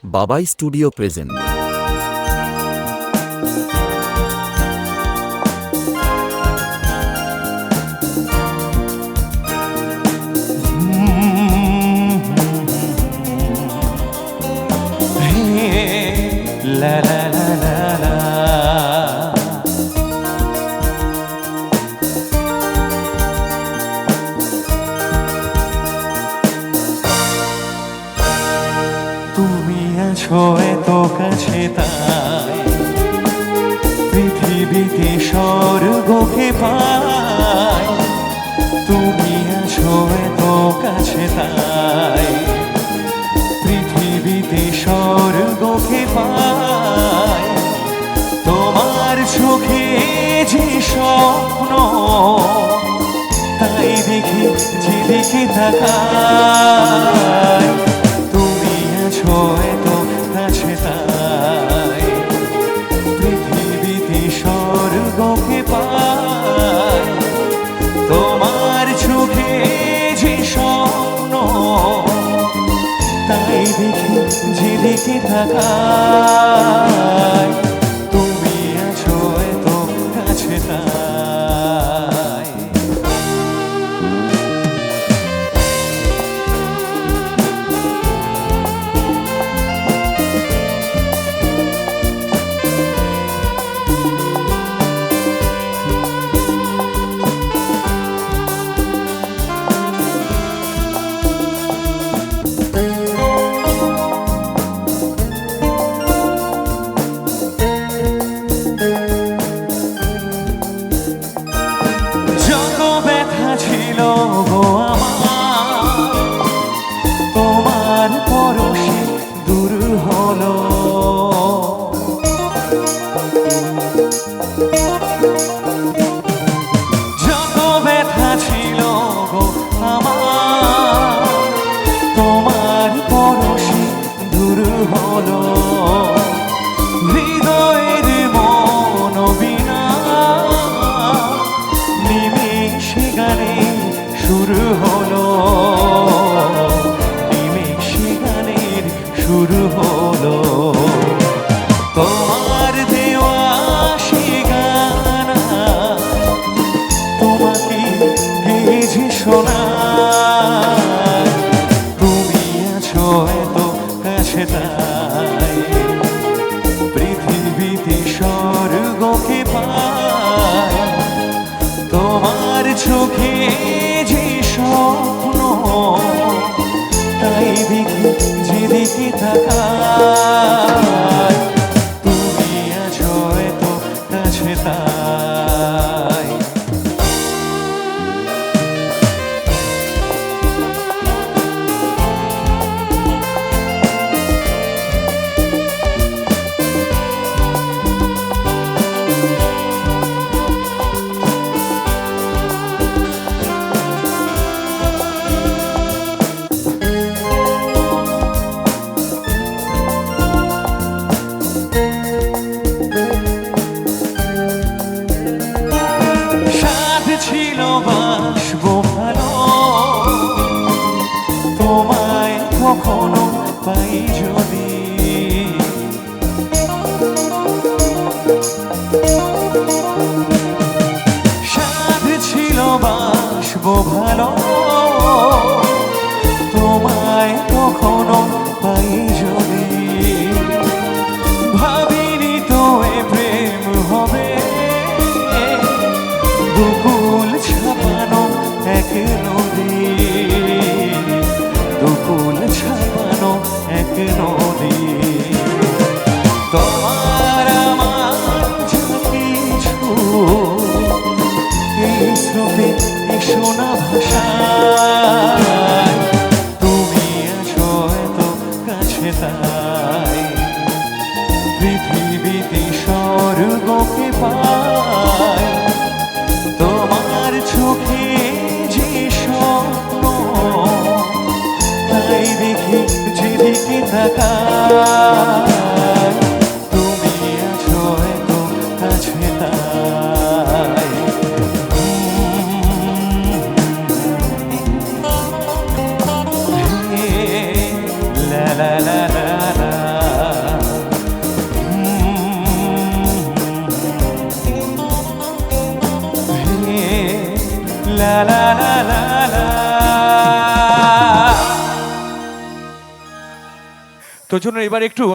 বাবাই studio present. La la la la la, তুমি আছো এত কাছে তাই পৃথিবীতে স্বর্গকে পাই। তুমি আছো এত কাছে তাই পৃথিবীতে স্বর্গকে পাই। তোমার চোখে যে স্বপ্ন তাই দেখি যেদিকে তাকাই। তুমি আছো এত কাছে তাই পৃথিবীতে স্বর্গকে পাই। তোমার চোখে যে স্বপ্ন তাই দেখি যেদিকে তাকাই। তুমি আছো এত কাছে তাই। ছিল গো আমার তোমার পরশে দূর হলো। যত ব্যথা ছিল গো আমার তোমার পরশে দূর হলো। হৃদয়ের মন বিনা নিমেষে গানে শুরু হলো। নিমেষে গানের শুরু হলো। তোমার দেওয়া সে গানা তোমাকে গেয়েছে শোনায়। তুমি আছো এত কাছে তাই পৃথিবীতে স্বর্গকে পাই। তোমার চোখে যে স্বপ্ন তাই দেখি যেদিকে তাকাই। তুমি আছো এত কাছে তাই। ছিল বাসবো ভালো তোমায় কখনো পাই যদি। সাধ ছিল বাসবো ভালো তোমায় কখনো পাই যদি। ভাবিনি তো এ প্রেম হবে দুকুল ছাপানো এক নদী। দুকুল ছাপানো এক নদী। তোমার আমার যা কিছু এই স্রোতে শোনা ভাষায়। তুমি আছো এত কাছে তাই পৃথিবীতে স্বর্গকে পাই। তোমার চোখে যে স্বপ্ন তাই দেখি যেদিকে তাকাই। তুমি আছো এত কাছে তাই। La la la la la. লা লা লা লা লা। তো জন্য এবার একটু